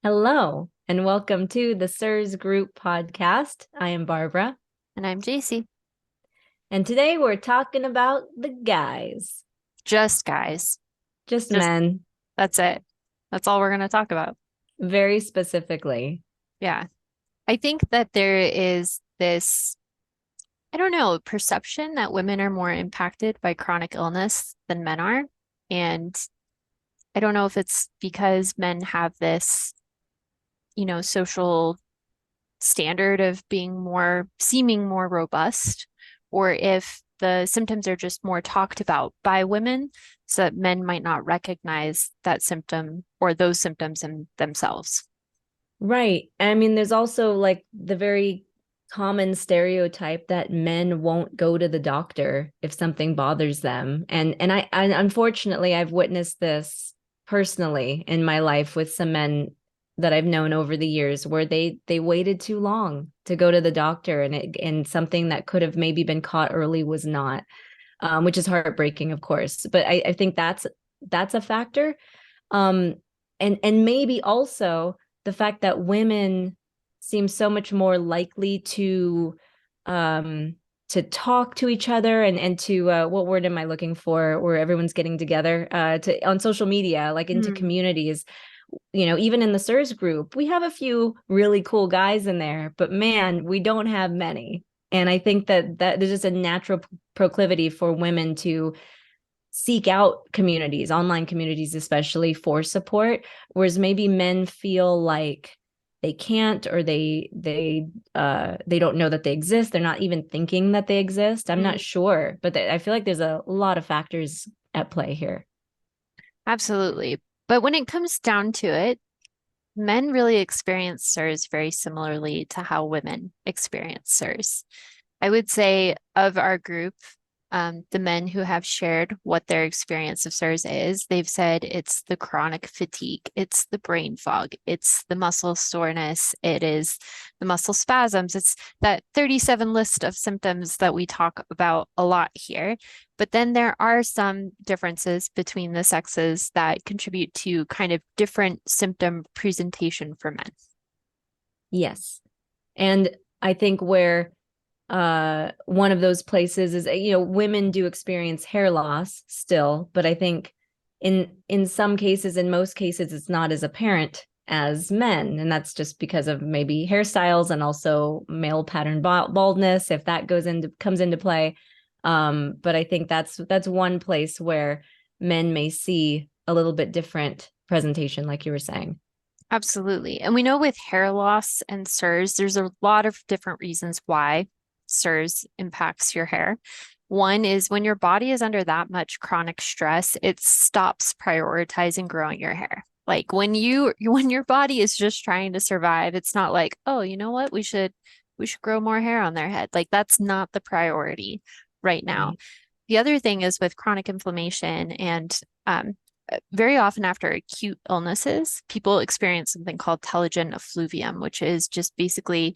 Hello, and welcome to the CIRS Group podcast. I am Barbara. And I'm Jacie. And today we're talking about the guys, Just guys. just Just men, that's it. That's all we're going to talk about. very specifically. Yeah. I think that there is this, I don't know, perception that women are more impacted by chronic illness than men are. And I don't know if it's because men have this, social standard of seeming more robust, or if the symptoms are just more talked about by women so that men might not recognize that symptom or those symptoms in themselves. Right. I mean, there's also like the very common stereotype that men won't go to the doctor if something bothers them. And unfortunately I've witnessed this personally in my life with some men that I've known over the years where they waited too long to go to the doctor, and something that could have maybe been caught early was not, which is heartbreaking, of course. But I think that's a factor. Um, and maybe also the fact that women seem so much more likely um to talk to each other and to what word am I looking for, where everyone's getting together to on social media, like into Mm. communities. Even in the CIRS group, we have a few really cool guys in there, but man, we don't have many. And I think that there's just a natural proclivity for women to seek out communities, online communities, especially for support, whereas maybe men feel like they can't, or they don't know that they exist. They're not even thinking that they exist. I'm Mm. not sure, but I feel like there's a lot of factors at play here. Absolutely. But when it comes down to it, men really experience CIRS very similarly to how women experience CIRS. I would say of our group, the men who have shared what their experience of CIRS is, they've said it's the chronic fatigue, it's the brain fog, it's the muscle soreness, it is the muscle spasms. It's that 37 list of symptoms that we talk about a lot here. But then there are some differences between the sexes that contribute to kind of different symptom presentation for men. Yes. And I think where one of those places is, women do experience hair loss still, but I think in some cases, in most cases, it's not as apparent as men, and that's just because of maybe hairstyles and also male pattern baldness, if that comes into play. But I think that's one place where men may see a little bit different presentation, like you were saying. Absolutely. And we know with hair loss and CIRS, there's a lot of different reasons why CIRS impacts your hair. One is when your body is under that much chronic stress, it stops prioritizing growing your hair. Like when your body is just trying to survive, it's not like, oh, you know what? We should grow more hair on their head. Like that's not the priority right now. Right. The other thing is with chronic inflammation and very often after acute illnesses, people experience something called telogen effluvium, which is just basically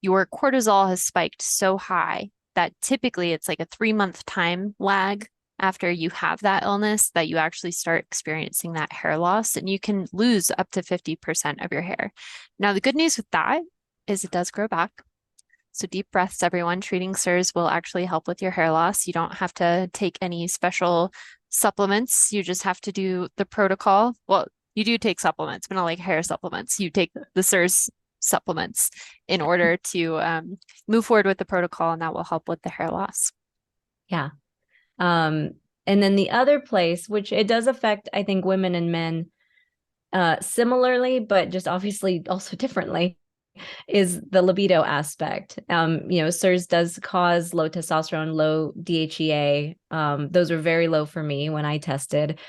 your cortisol has spiked so high that typically it's like a 3 month time lag after you have that illness that you actually start experiencing that hair loss, and you can lose up to 50% of your hair. Now, the good news with that is it does grow back. So deep breaths, everyone. Treating CIRS will actually help with your hair loss. You don't have to take any special supplements. You just have to do the protocol. Well, you do take supplements, but not like hair supplements. You take the CIRS supplements in order to move forward with the protocol, and that will help with the hair loss. Yeah. Um, and then the other place, which it does affect, I think, women and men similarly, but just obviously also differently, is the libido aspect. CIRS does cause low testosterone, low DHEA. Those were very low for me when I tested.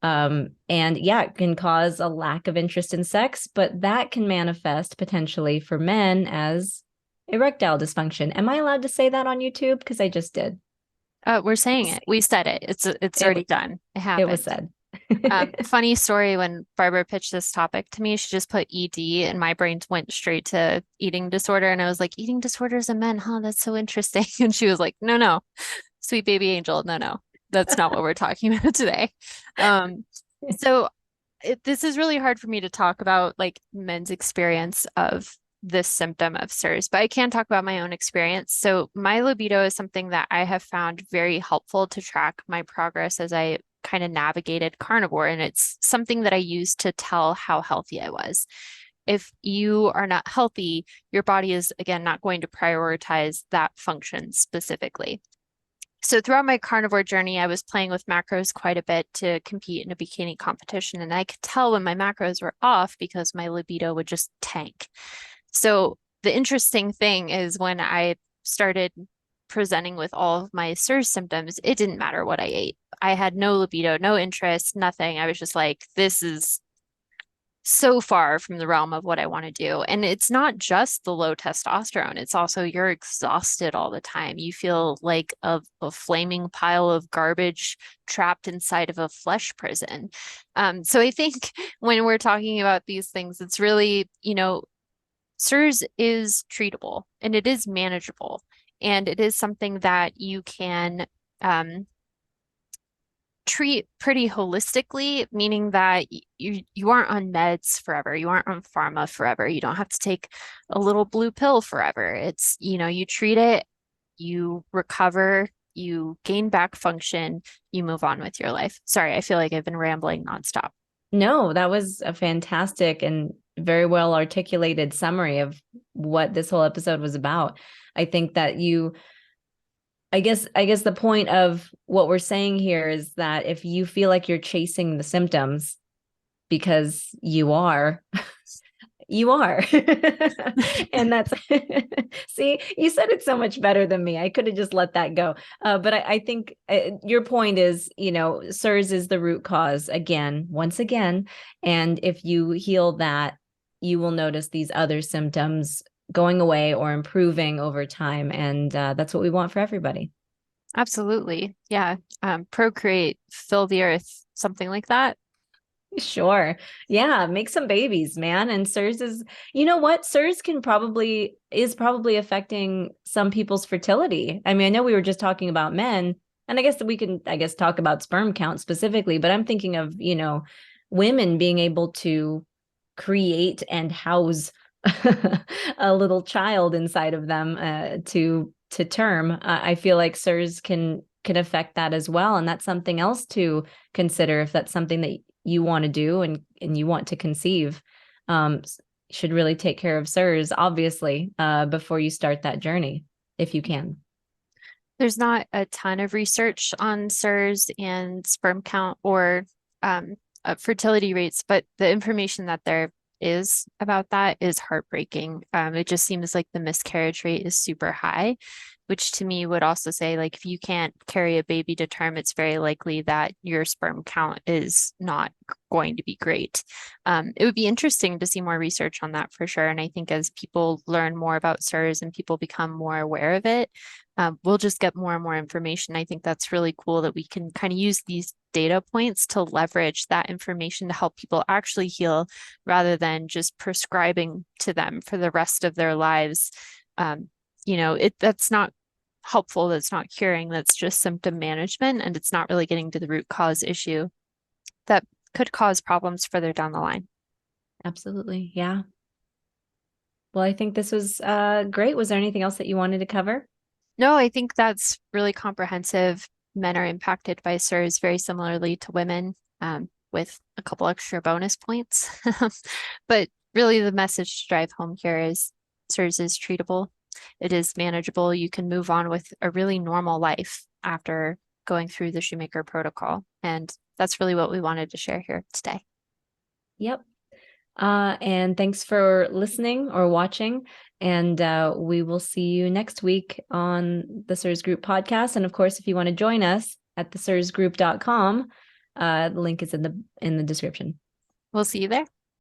And yeah, it can cause a lack of interest in sex, but that can manifest potentially for men as erectile dysfunction. Am I allowed to say that on YouTube? Because I just did. We're saying it. We said it. It's It, already done. It it was happened. said. Funny story, when Barbara pitched this topic to me, she just put ED and my brain went straight to eating disorder. And I was like, eating disorders in men, huh? That's so interesting. And she was like, no, no, sweet baby angel. No, no, that's not what we're talking about today. Um, so this is really hard for me to talk about like men's experience of this symptom of CIRS, but I can talk about my own experience. So my libido is something that I have found very helpful to track my progress as I kind of navigated carnivore. And it's something that I use to tell how healthy I was. If you are not healthy, your body is, again, not going to prioritize that function specifically. So throughout my carnivore journey, I was playing with macros quite a bit to compete in a bikini competition. And I could tell when my macros were off because my libido would just tank. So the interesting thing is when I started presenting with all of my CIRS symptoms, it didn't matter what I ate. I had no libido, no interest, nothing. I was just like, this is so far from the realm of what I want to do. And it's not just the low testosterone, it's also you're exhausted all the time. You feel like a flaming pile of garbage trapped inside of a flesh prison. So I think when we're talking about these things, it's really, CIRS is treatable and it is manageable. And it is something that you can treat pretty holistically, meaning that you aren't on meds forever. You aren't on pharma forever. You don't have to take a little blue pill forever. It's, you treat it, you recover, you gain back function, you move on with your life. Sorry, I feel like I've been rambling nonstop. No, that was a fantastic and very well articulated summary of what this whole episode was about. I think that I guess the point of what we're saying here is that if you feel like you're chasing the symptoms, because you are, you are. And that's, see, you said it so much better than me. I could have just let that go. But I think your point is, CIRS is the root cause once again. And if you heal that, you will notice these other symptoms going away or improving over time. And that's what we want for everybody. Absolutely. Yeah. Procreate, fill the earth, something like that. Sure. Yeah, make some babies, man. And CIRS is, you know what? CIRS is probably affecting some people's fertility. I mean, I know we were just talking about men, and I guess that we can, talk about sperm count specifically, but I'm thinking of, women being able to create and house a little child inside of them to term. I feel like CIRS can affect that as well, and that's something else to consider if that's something that you want to do and you want to conceive. Should really take care of CIRS, obviously, before you start that journey, if you can. There's not a ton of research on CIRS and sperm count or fertility rates, but the information that there is about that is heartbreaking. It just seems like the miscarriage rate is super high, which to me would also say, like, if you can't carry a baby to term, it's very likely that your sperm count is not going to be great. It would be interesting to see more research on that for sure. And I think as people learn more about CIRS and people become more aware of it, we'll just get more and more information. I think that's really cool that we can kind of use these data points to leverage that information to help people actually heal rather than just prescribing to them for the rest of their lives. That's not helpful, that's not curing, that's just symptom management, and it's not really getting to the root cause issue that could cause problems further down the line. Absolutely. Yeah. Well, I think this was great. Was there anything else that you wanted to cover? No, I think that's really comprehensive. Men are impacted by CIRS very similarly to women, with a couple extra bonus points. But really, the message to drive home here is CIRS is treatable. It is manageable. You can move on with a really normal life after going through the Shoemaker protocol. And that's really what we wanted to share here today. Yep. And thanks for listening or watching. And we will see you next week on the CIRS Group podcast. And of course, if you want to join us at the cirsgroup.com, the link is in the description. We'll see you there.